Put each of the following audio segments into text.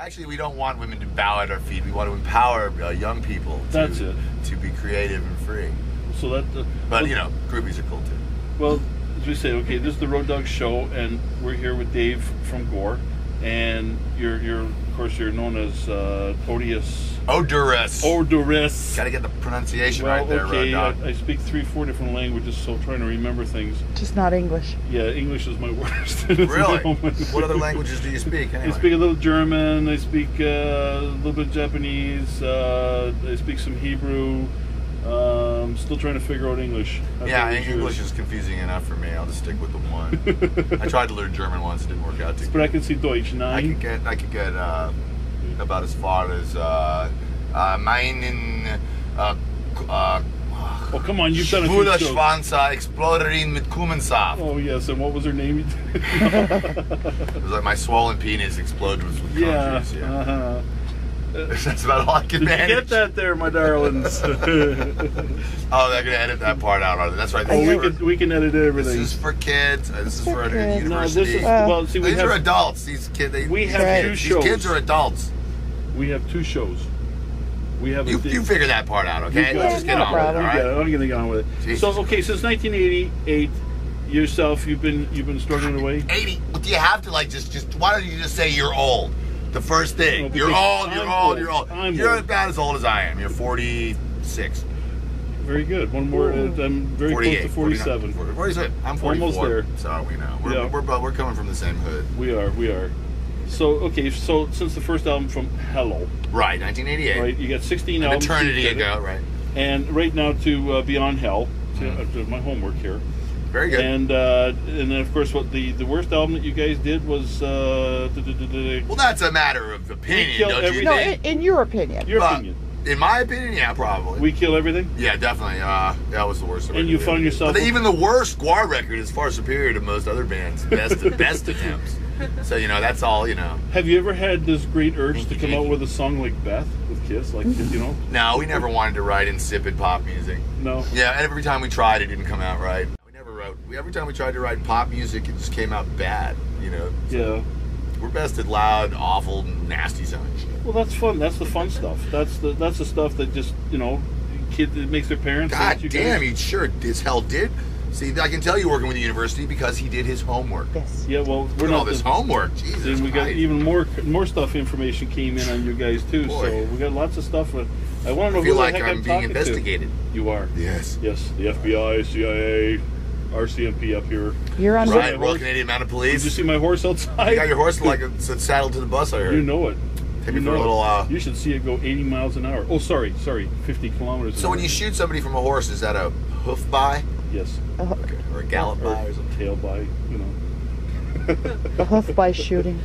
Actually, we don't want women to bow at our feet. We want to empower young people to be creative and free. So that, but you know, groupies are cool too. Well, as we say, okay, this is the Road Dog Show, and we're here with Dave from Gwar, and you're of course you're known as Odious. Odorous. Gotta get the pronunciation right there, okay, Road Dog. I speak 3-4 different languages, so I'm trying to remember things. Just not English. Yeah, English is my worst. Really? What other languages do you speak anyway? I speak a little German, I speak a little bit Japanese, I speak some Hebrew. Still trying to figure out English. Yeah, English is confusing enough for me. I'll just stick with the one. I tried to learn German once, it didn't work out too good. But I can see Deutsch, nine. I could get about as far as meinen oh, come on, you've done a few shows. Schwanzer Exploderin mit Kumensaft. Oh, yes, and what was her name? It was like my swollen penis exploded with cum juice. Yeah. That's about all I can manage. Did you get that there, my darlings? Oh, they're going to edit that part out, are they? That's right. We can edit everything. This is for kids. This is for university. No, this is, well, see, these are adults. These kids, we have 2 shows. These kids are adults. We have 2 shows. We have you figure that part out, okay? Let's just get on with it, all right? I'm going to get on with it. Jesus. So, okay, since 1988, yourself, you've been struggling away. 80. Do you have to just? Why don't you just say you're old? The first thing. No, you're old. You're about as old as I am. You're 46. Very good. One more. I'm very close to 47. 47. I'm 44. Almost there. So we know. We're coming from the same hood. We are. So, okay, so since the first album from Hello. Right, 1988. Right, you got 16 albums. An eternity ago, right. And right now to Beyond Hell. To my homework here. Very good. And then, of course, what the worst album that you guys did was... well, that's a matter of opinion, don't you think? No, in your opinion. Your opinion. In my opinion, yeah, probably. We Kill Everything? Yeah, definitely. That was the worst. And you found yourself... But even the worst Gwar record is far superior to most other bands' best attempts. So, that's all, Have you ever had this great urge to come out with a song like Beth with Kiss? No, we never wanted to write insipid pop music. No? Yeah, and every time we tried, it didn't come out right. We never wrote... Every time we tried to write pop music, it just came out bad, So yeah. We're best at loud, awful, nasty sounding shit. Well, that's fun. That's the fun stuff. That's the stuff that just, kid that makes their parents... God damn, he sure as hell did. See, I can tell you working with the university because he did his homework. Yes. Yeah, well, we're not all this homework. Jesus. And we got even more stuff. Information came in on you guys too. Boy. So we got lots of stuff. I want to know. I feel who like the heck I'm being investigated. To. You are. Yes. Yes. The FBI, CIA, RCMP up here. You're on. Right. Royal Canadian Mounted Police. Did you see my horse outside? You got your horse like it's saddled to the bus. I heard. You know it. Take me for a little. You should see it go 80 miles an hour. Oh, sorry, 50 kilometers. So when you shoot somebody from a horse, is that a hoof by? Yes. Okay. Or a gallop by, or something. Tail by, A hoof by shooting.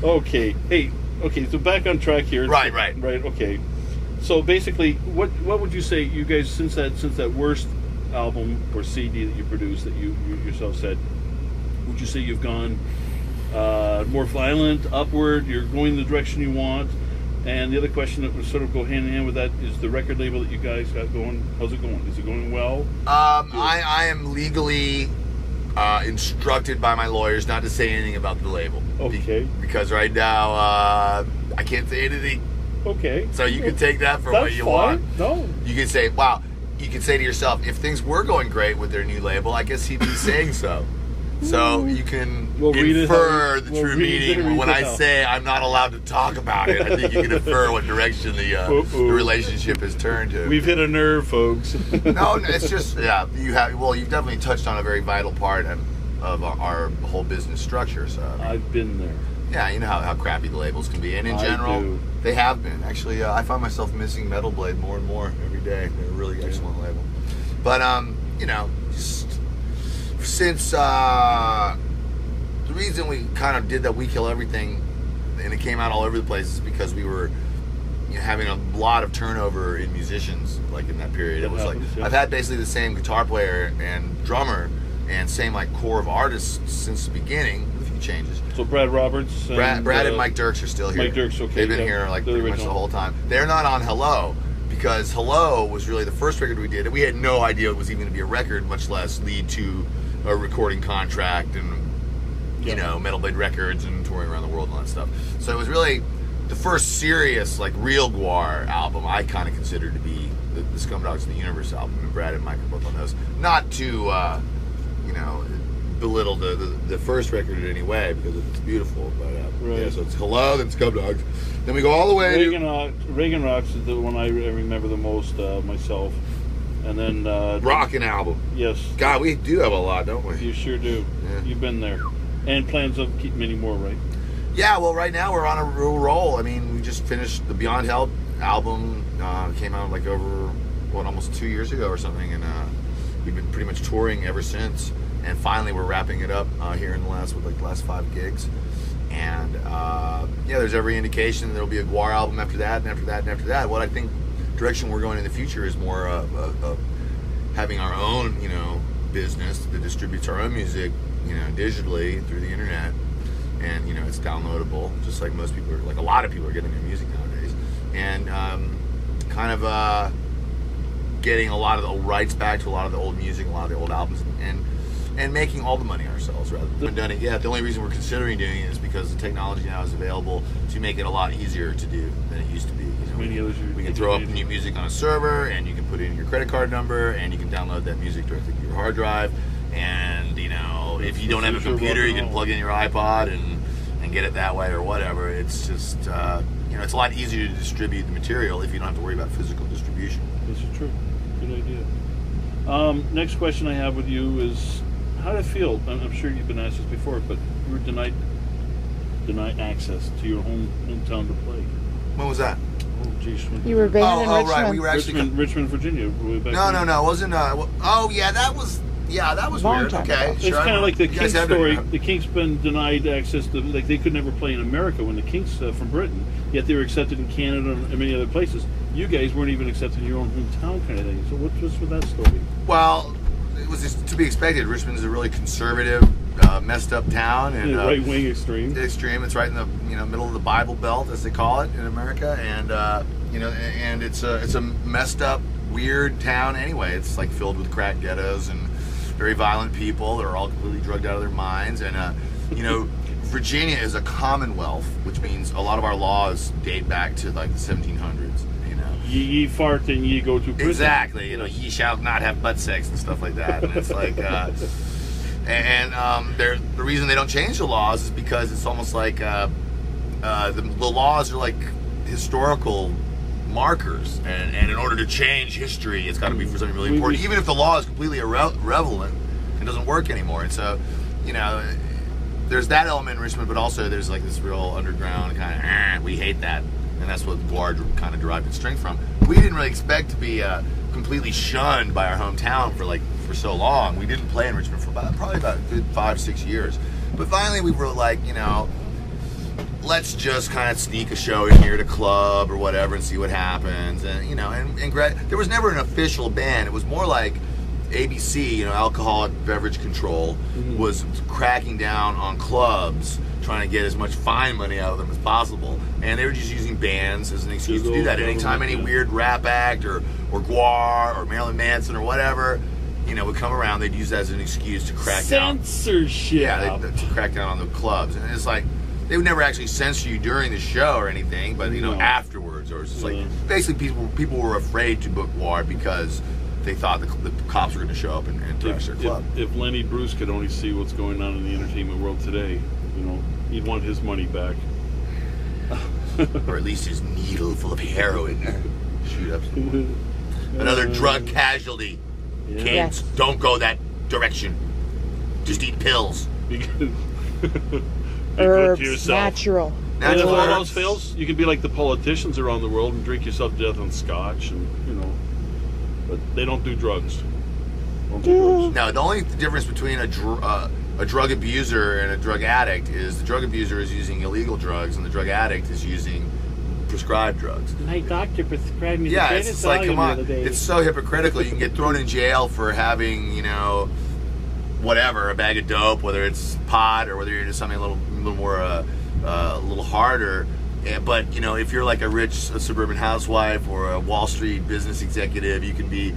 Okay. Hey. Okay. So back on track here. Right. Okay. So basically, what would you say, you guys, since that worst album or CD that you produced that you yourself said, would you say you've gone more violent, upward? You're going the direction you want? And the other question that would sort of go hand in hand with that is the record label that you guys got going. How's it going? Is it going well? I am legally instructed by my lawyers not to say anything about the label. Okay. Because right now I can't say anything. Okay. So you can take that for what you want. No. You can say, wow. You can say to yourself, if things were going great with their new label, I guess he'd be saying so. So you can infer the true meaning when I say I'm not allowed to talk about it. I think you can infer what direction the relationship has turned to. We've hit a nerve, folks. No, it's just you've definitely touched on a very vital part of our whole business structure. So I've been there. Yeah, you know how crappy the labels can be, and in general, they have been. Actually, I find myself missing Metal Blade more and more every day. They're a really excellent label. But just since the reason we kind of did that We Kill Everything, and it came out all over the place, is because we were having a lot of turnover in musicians, like in that period. It was I've had basically the same guitar player and drummer and same core of artists since the beginning, with a few changes. So Brad Roberts, Brad and Mike Dirks are still here. Mike Dirks, okay. They've been here pretty much the whole time. They're not on Hello, because Hello was really the first record we did, and we had no idea it was even going to be a record, much less lead to a recording contract and you know, Metal Blade Records and touring around the world and all that stuff. So it was really the first serious, like, real Gwar album I kind of consider to be the Scum Dogs of the Universe album, and Brad and Mike are both on those. Not to, you know, belittle the first record in any way, because it's beautiful, but yeah, so it's Hello, then Scum Dogs. Then we go all the way Reagan Rocks is the one I remember the most myself. And then Rockin' album. Yes. God, we do have a lot, don't we? You sure do. Yeah. You've been there. And plans of keep many more, right? Yeah, well, right now we're on a real roll. I mean, we just finished the Beyond Help album. Came out like over, almost 2 years ago or something. And we've been pretty much touring ever since. And finally we're wrapping it up here in the last 5 gigs. And yeah, there's every indication there'll be a Gwar album after that, and after that, and after that. What I think direction we're going in the future is more of having our own, you know, business that distributes our own music, you know, digitally through the internet, and you know, it's downloadable, just like most people are, like a lot of people are getting their music nowadays, and kind of getting a lot of the old rights back to a lot of the old music, a lot of the old albums, and making all the money ourselves rather than done it yet. The only reason we're considering doing it is because the technology now is available to make it a lot easier to do than it used to be. You know, we can throw up new music on a server, and you can put in your credit card number, and you can download that music directly to your hard drive. And you know, if you don't have a computer, you can plug in your iPod and get it that way or whatever. It's just you know, it's a lot easier to distribute the material if you don't have to worry about physical distribution. This is true. Good idea. Next question I have with you is, how did it feel? I'm sure you've been asked this before, but you were denied access to your hometown to play. When was that? Oh, geez. You were banned in Richmond. Right. We were actually Richmond, Virginia. No. It wasn't. Oh, yeah, that was weird. Okay, it's kind of like the Kinks story. The Kinks been denied access to, like, they could never play in America when the Kinks from Britain, yet they were accepted in Canada and many other places. You guys weren't even accepted in your own hometown, kind of thing. So what's with that story? Well, it was just to be expected. Richmond is a really conservative, messed up town, and right wing extreme. Extreme. It's right in the middle of the Bible Belt, as they call it in America, and you know, and it's a messed up, weird town anyway. It's like filled with crack ghettos and very violent people that are all completely drugged out of their minds, and you know, Virginia is a commonwealth, which means a lot of our laws date back to like the 1700s. Ye fart and ye go to prison. Exactly, you know, ye shall not have butt sex and stuff like that. And it's like, the reason they don't change the laws is because it's almost like the laws are like historical markers, and in order to change history, it's got to be for something really important. Even if the law is completely irrelevant, it doesn't work anymore. And so, you know, there's that element in Richmond, but also there's like this real underground kind of, we hate that. And that's what Gwar kind of derived its strength from. We didn't really expect to be completely shunned by our hometown for so long. We didn't play in Richmond for probably about a good 5-6 years. But finally we were like, you know, let's just kind of sneak a show in here at a club or whatever and see what happens. And, you know, and there was never an official ban. It was more like ABC, you know, Alcoholic Beverage Control, was cracking down on clubs, trying to get as much fine money out of them as possible, and they were just using bands as an excuse to do that. Anytime any weird rap act or Gwar or Marilyn Manson or whatever, you know, would come around, they'd use that as an excuse to crack down. Censorship. Yeah, to crack down on the clubs, and it's like they would never actually censor you during the show or anything, but you know, afterwards, or it's just like basically people were afraid to book Gwar because they thought the cops were going to show up and trash their club. If Lenny Bruce could only see what's going on in the entertainment world today, you know, he'd want his money back. Or at least his needle full of heroin. Shoot up some more. Another drug casualty. Yeah. Kids, don't go that direction. Just eat pills. Herbs, natural. And if all else fails, you can be like the politicians around the world and drink yourself to death on scotch, and you know. But they don't do drugs. No, the only difference between a drug abuser and a drug addict is the drug abuser is using illegal drugs and the drug addict is using prescribed drugs. My doctor prescribed me the greatest it's like, come on, the other day. it's so hypocritical. You can get thrown in jail for having, you know, whatever, a bag of dope, whether it's pot or whether you're into something a little more, a little harder. But, you know, if you're like a rich suburban housewife or a Wall Street business executive, you can be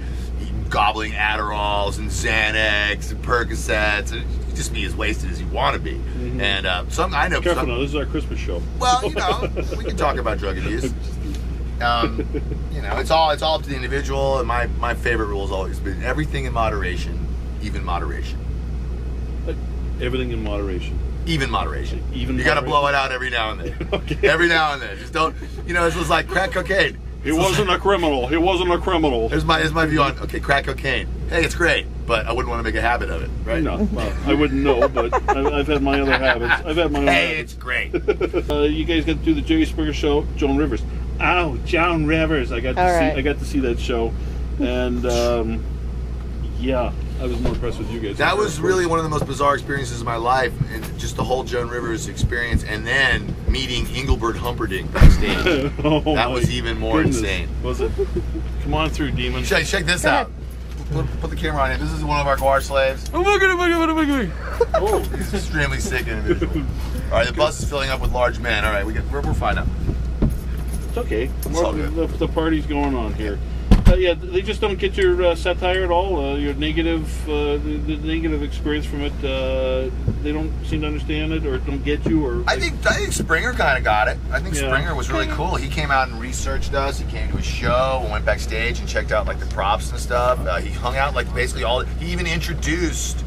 gobbling Adderalls and Xanax and Percocets. And just be as wasted as you want to be. Mm-hmm. And I know. Careful now, this is our Christmas show. Well, you know, we can talk about drug abuse. You know, it's all up to the individual. And my favorite rule has always been everything in moderation, even moderation. Everything in moderation. Even moderation. Even you got to blow it out every now and then. Okay. Every now and then. Just don't. You know, it was like crack cocaine. He wasn't a criminal. He wasn't a criminal. Here's my view on crack cocaine. Hey, it's great, but I wouldn't want to make a habit of it, right? No, well, I wouldn't know, but I've had my other habits. I've had my own habits. It's great. You guys got to do the Jerry Springer show. Joan Rivers. Oh, Joan Rivers. I got to see that show, and yeah, I was more impressed with you guys. That was really one of the most bizarre experiences of my life, and just the whole Joan Rivers experience, and then meeting Engelbert Humperdinck backstage. That was even more insane. Was it? Come on through, demon. Check this out. Put the camera on him. This is one of our Gwar slaves. Oh my god! Oh, he's an extremely sick individual. All right, the bus is filling up with large men. All right, we're fine now. It's okay. It's all good. The party's going on here. Yeah, they just don't get your satire at all. Your negative, the negative experience from it. They don't seem to understand it, or don't get you. Or I think Springer kind of got it. I think Springer was really cool. He came out and researched us. He came to a show and went backstage and checked out like the props and stuff. He hung out like basically all. He even introduced.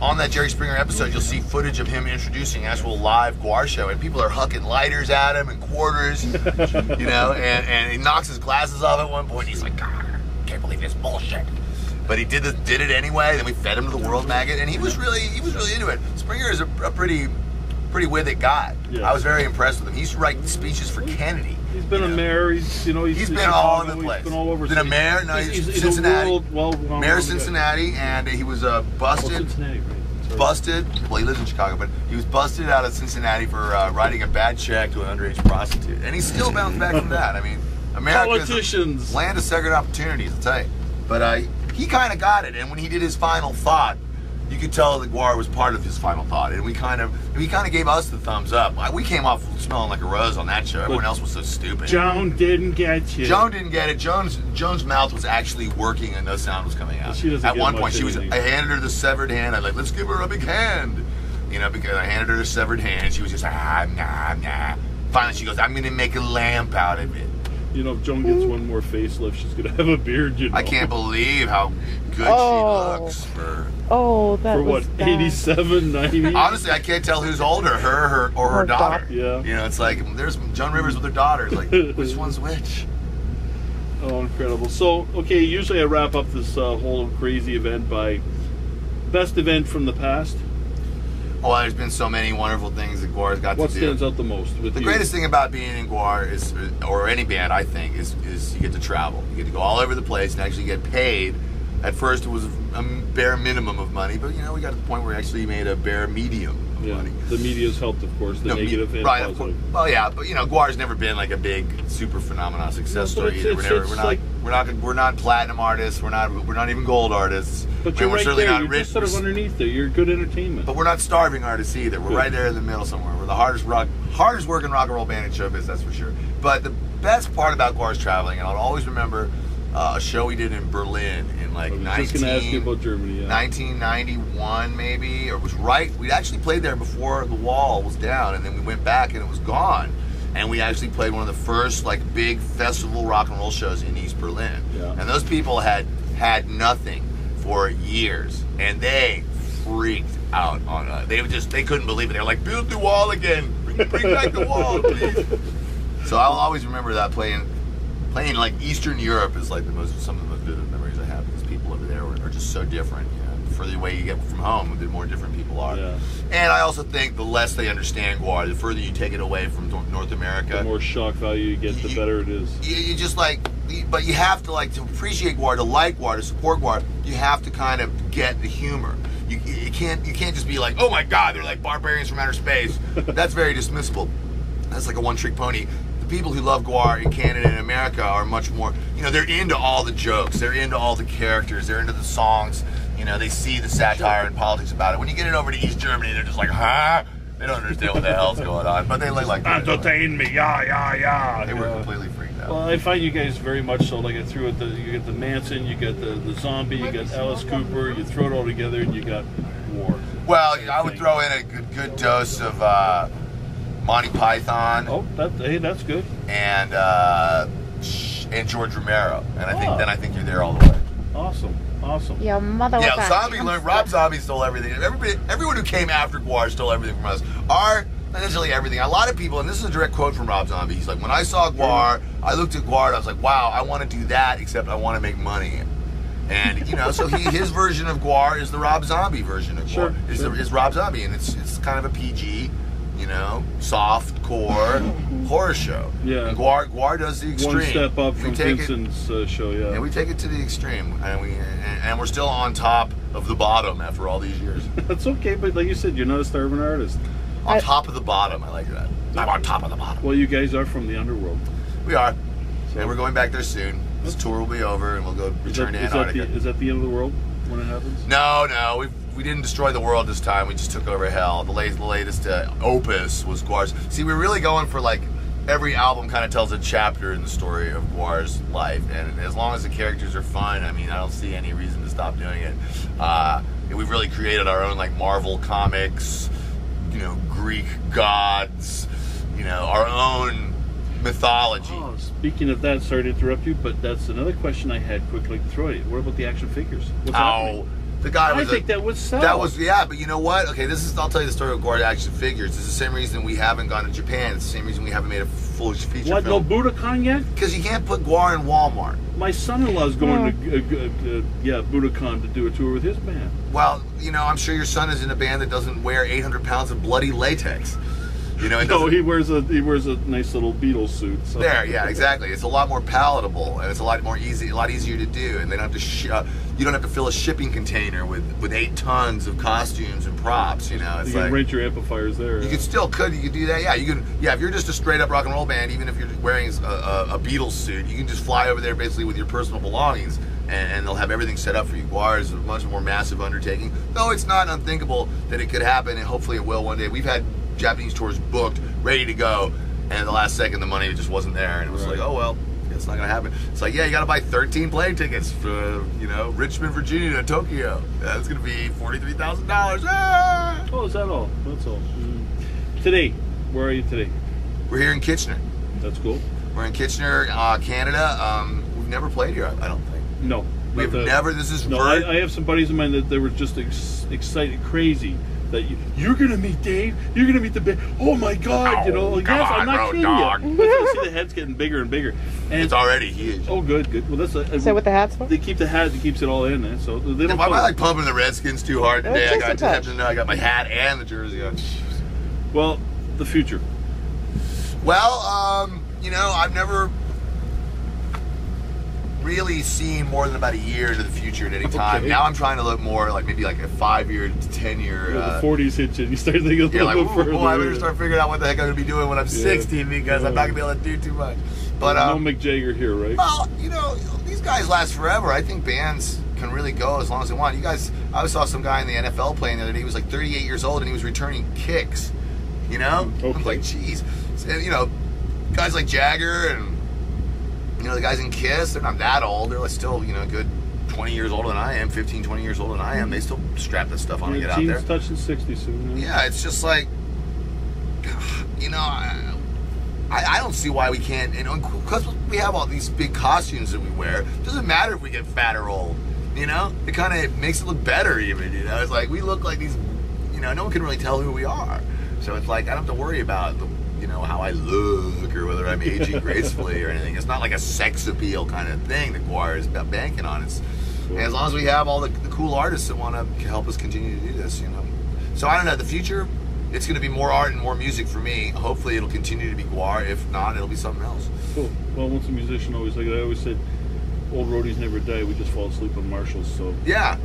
On that Jerry Springer episode, you'll see footage of him introducing actual live Gwar show, and people are hucking lighters at him and quarters, you know, and he knocks his glasses off at one point. He's like, God, I can't believe this bullshit. But he did it anyway. Then we fed him to the World Maggot, and he was really into it. Springer is a pretty with it guy. Yeah. I was very impressed with him. He used to write speeches for Kennedy. He's been a mayor. He's been all over the place. He's been all over. Been a mayor. No, he's Cincinnati. Mayor of Cincinnati, and he was busted. Cincinnati, right. Busted. Well, he lives in Chicago, but he was busted out of Cincinnati for writing a bad check to an underage prostitute, and he's still bounced back from that. I mean, America's land of second opportunities. I'll tell you. But he kind of got it, and when he did his final thought, you could tell that Gwar was part of his final thought, and he kind of gave us the thumbs up. We came off smelling like a rose on that show. Everyone else was so stupid. Joan didn't get you. Joan didn't get it. Joan's mouth was actually working, and no sound was coming out. At one point, I handed her the severed hand. I was like, let's give her a big hand, you know, because I handed her the severed hand. She was just like, nah. Finally, she goes, I'm gonna make a lamp out of it. You know, if Joan gets one more facelift, she's gonna have a beard. You know. I can't believe how good she looks for. Oh, that for was what, bad. 87, 90? Honestly, I can't tell who's older, her or her daughter. Yeah. You know, it's like there's Joan Rivers with her daughter. It's like, which one's which? Oh, incredible. So, okay, usually I wrap up this whole crazy event by best event from the past. Oh, there's been so many wonderful things that Gwar's got to do. What stands out the most with the you? greatest thing about being in Gwar is, or any band, I think, is you get to travel. You get to go all over the place and actually get paid. At first, it was a bare minimum of money, but you know, we got to the point where we actually made a bare medium of money. The media's helped, of course, the negative and right, positive. Well, yeah, but you know, Gwar's never been like a big super phenomenon success story either. We're not platinum artists. We're not even gold artists. But you're we're right certainly there. not You're rich. just sort of underneath there. You're good entertainment. But we're not starving artists either. We're right there in the middle somewhere. We're the hardest working rock and roll band in showbiz, that's for sure. But the best part about Gwar's traveling, and I'll always remember a show we did in Berlin in like 1991 maybe, or it was right. We'd actually played there before the wall was down, and then we went back and it was gone. And we actually played one of the first like big festival rock and roll shows in East Berlin. Yeah. And those people had nothing for years, and they freaked out on us. They couldn't believe it. They were like, build the wall again. Bring back the wall, please. So I'll always remember that playing like Eastern Europe is like some of the most vivid memories I have, because people over there are just so different. You know, the further away you get from home, the more different people are. Yeah. And I also think the less they understand Gwar, the further you take it away from North America, the more shock value you get, the better it is. You just like, but you have to like to appreciate Gwar, to like Gwar, to support Gwar. You have to kind of get the humor. You can't just be like, oh my God, they're like barbarians from outer space. That's very dismissible. That's like a one-trick pony. People who love Gwar in Canada and America are much more, you know, they're into all the jokes, they're into all the characters, they're into the songs, you know, they see the satire and politics about it. When you get it over to East Germany, they're just like, huh? They don't understand what the hell's going on, but they like entertain me, yeah. They were completely freaked out. Well, I find you guys very much so, like I threw it, you get the Manson, you get the zombie, you got Alice Cooper, you throw it all together and you got War. Well, I would throw in a good dose of Monty Python. Oh, that's good. And George Romero, and I think you're there all the way. Awesome. Your mother was Yeah, Rob Zombie stole everything. Everyone who came after Gwar stole everything from us. Not necessarily everything. A lot of people, and this is a direct quote from Rob Zombie. He's like, when I saw Gwar, I looked at Gwar and I was like, wow, I want to do that, except I want to make money. And so his version of Gwar is the Rob Zombie version of Gwar. Is Rob Zombie, and it's kind of a PG, soft core horror show. Yeah. And Gwar does the extreme. One step up from Vincent's show. Yeah. And we take it to the extreme, and we're still on top of the bottom after all these years. That's okay, but like you said, you're not a starving artist. On top of the bottom, I like that. I'm on top of the bottom. Well, you guys are from the underworld. We are, and we're going back there soon. This tour will be over, and we'll go return to Antarctica. Is that the end of the world when it happens? No, we didn't destroy the world this time. We just took over hell. The latest opus was Gwar's. See, we're really going for like every album kind of tells a chapter in the story of Gwar's life, and as long as the characters are fun, I don't see any reason to stop doing it. We've really created our own like Marvel comics, Greek gods, our own mythology. Oh, speaking of that, sorry to interrupt you, but that's another question I had quickly to throw at you. What about the action figures? What's happening? The guy was I think that would sell. That was, yeah, but you know what? Okay, I'll tell you the story of Gwar action figures. It's the same reason we haven't gone to Japan. It's the same reason we haven't made a full feature film. No Budokan yet? Because you can't put Gwar in Walmart. My son-in-law's going to Budokan to do a tour with his band. Well, I'm sure your son is in a band that doesn't wear 800 pounds of bloody latex. No, he wears a nice little Beatles suit. So. There, yeah, exactly. It's a lot more palatable, and it's a lot easier to do, and they don't have to you don't have to fill a shipping container with 8 tons of costumes and props. You can rent your amplifiers there. You could do that. Yeah, you can. Yeah, if you're just a straight up rock and roll band, even if you're wearing a Beatles suit, you can just fly over there basically with your personal belongings, and they'll have everything set up for you. Gwar is a much more massive undertaking, though it's not unthinkable that it could happen, and hopefully it will one day. We've had Japanese tours booked, ready to go, and at the last second the money just wasn't there, and it was like, oh well, it's not gonna happen. It's like, yeah, you gotta buy 13 plane tickets for Richmond, Virginia to Tokyo. That's gonna be $43,000. Ah! Oh, is that all? That's all. Today, where are you today? We're here in Kitchener. That's cool. We're in Kitchener, Canada. We've never played here, I don't think. No, we've never. This is I have some buddies of mine that they were just excited, crazy. That you're gonna meet Dave, you're gonna meet the band. Oh my God, I'm not kidding you. But you see the head's getting bigger and bigger, and it's already huge. Oh, good. Well, that's is that what the hat's for? They keep the hat that keeps it all in there, so they don't. Am I like pumping the Redskins too hard today? I got my hat and the jersey on. Well, the future. Well, I've never really seen more than about a year into the future at any time. Okay. Now I'm trying to look more like maybe like a 5-year to 10-year. The 40s hit you. You start thinking a little bit further. I better start figuring out what the heck I'm going to be doing when I'm 60 because I'm not going to be able to do too much. But no Mick Jagger here, right? Well, these guys last forever. I think bands can really go as long as they want. I saw some guy in the NFL playing the other day. He was like 38 years old and he was returning kicks. Okay. I'm like, geez. Guys like Jagger and the guys in Kiss, they're not that old. They're still, a good 20 years older than I am, 15, 20 years older than I am. They still strap this stuff on and get out there. Team's touching 60 soon. Yeah, it's just like, I don't see why we can't, because we have all these big costumes that we wear. It doesn't matter if we get fat or old, It kind of makes it look better even, It's like, we look like these, no one can really tell who we are. So it's like, I don't have to worry about how I look or whether I'm aging gracefully or anything. It's not like a sex appeal kind of thing that Gwar is banking on. It's and as long as we have all the cool artists that want to help us continue to do this, So I don't know. The future, it's going to be more art and more music for me. Hopefully, it'll continue to be Gwar. If not, it'll be something else. Cool. Well, once a musician, I always said, old roadies never die. We just fall asleep on Marshalls. So yeah,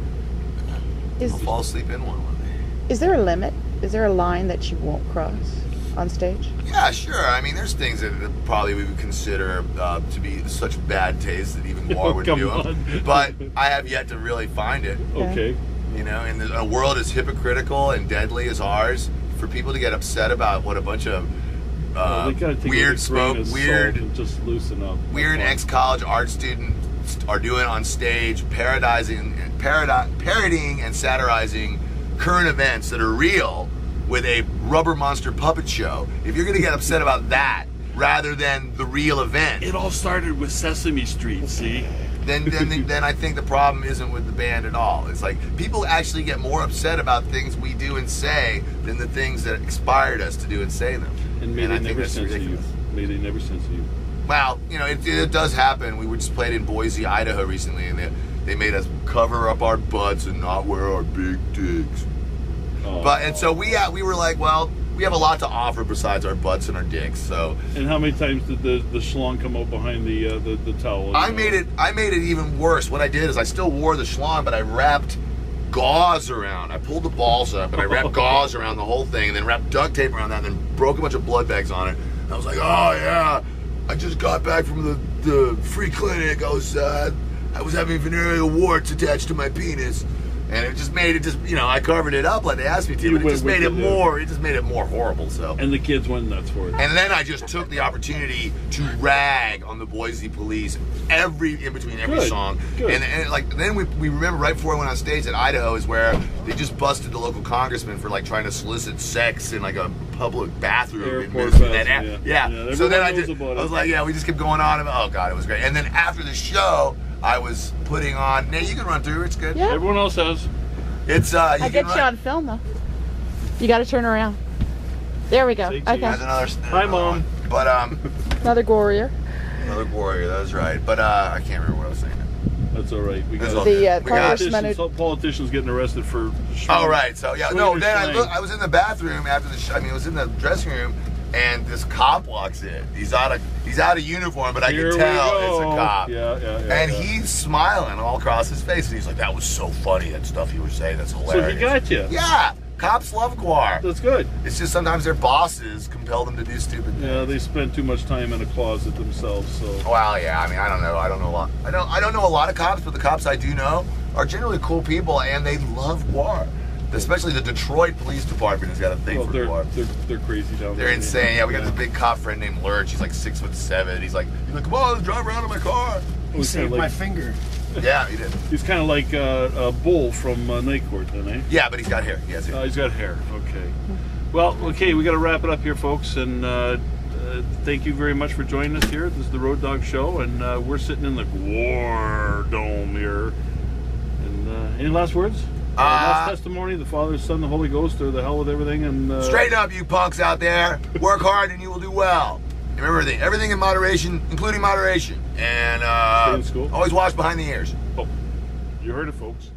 I'll fall asleep in one day. Is there a limit? Is there a line that you won't cross on stage? Yeah, sure. There's things that probably we would consider to be such bad taste that even Gwar would do them. But I have yet to really find it. Okay. In a world as hypocritical and deadly as ours, for people to get upset about what a bunch of weird smoke, and just loosen up. Weird ex-college art students are doing on stage, parodying and satirizing current events that are real with a rubber monster puppet show, if you're going to get upset about that rather than the real event, It all started with Sesame Street, see? then I think the problem isn't with the band at all. It's like people actually get more upset about things we do and say than the things that inspired us to do and say them. And may I they think never that's censor you. ridiculous. May they never censor you. Well, you know, it does happen. We just played in Boise, Idaho recently, and they made us cover up our butts and not wear our big dicks. Oh. And so we were like, well, we have a lot to offer besides our butts and our dicks. So And how many times did the schlong come out behind the towel? I made it even worse. What I did is I still wore the schlong, but I wrapped gauze around. I pulled the balls up and I wrapped gauze around the whole thing, and then wrapped duct tape around that, and then broke a bunch of blood bags on it. And I was like, oh yeah, I just got back from the free clinic. I was having venereal warts attached to my penis. And it just made it I covered it up like they asked me to, but it just made it more horrible. So. And the kids went nuts for it. And then I just took the opportunity to rag on the Boise police in between every song. Good. And like then we remember right before I went on stage at Idaho is where they just busted the local congressman for like trying to solicit sex in like a public bathroom. Yeah. So then I was like, yeah, we just kept going on. Oh God, it was great. And then after the show, I was putting on. Nate, you can run through. It's good. Yeah. Everyone else has. It's I get you on film though. You got to turn around. There we go. Say cheese. Okay. That's another. Hi, Mom. But Another warrior. another warrior. That was right. But I can't remember what I was saying. That's all right. We got The We got- politicians getting arrested for. Oh right. So yeah. No. Swinging Then slang. I was in the bathroom after the. I was in the dressing room, and this cop walks in. He's out of uniform, but I Here can we tell go. it's a cop. Yeah. And he's smiling all across his face, and he's like, "That was so funny. That stuff you were saying. That's So hilarious." he got you. Yeah. Cops love Gwar. That's good. It's just sometimes their bosses compel them to do stupid things. Yeah, they spend too much time in a closet themselves. So. Well, yeah. I mean, I don't know. I don't know a lot. I don't know a lot of cops, but the cops I do know are generally cool people, and they love Gwar. Especially the Detroit Police Department has got a thing for Gwar. They're crazy down there. They're insane. Yeah, we got this big cop friend named Lurch. He's like 6'7". He's like, come on, let's drive around in my car. He saved my finger. Yeah, he did. He's kind of like a bull from Night Court, then, eh? Yeah, but he's got hair. He has hair. He's got hair. Okay. Well, okay, we got to wrap it up here, folks. And thank you very much for joining us here. This is the Road Dog Show, and we're sitting in the Gwar Dome here. And any last words? Last testimony, the Father, Son, the Holy Ghost, or the hell with everything. And straighten up, you punks out there. Work hard, and you will do well. Remember everything in moderation, including moderation. And stay in school. Always watch behind the ears. Oh, you heard it, folks.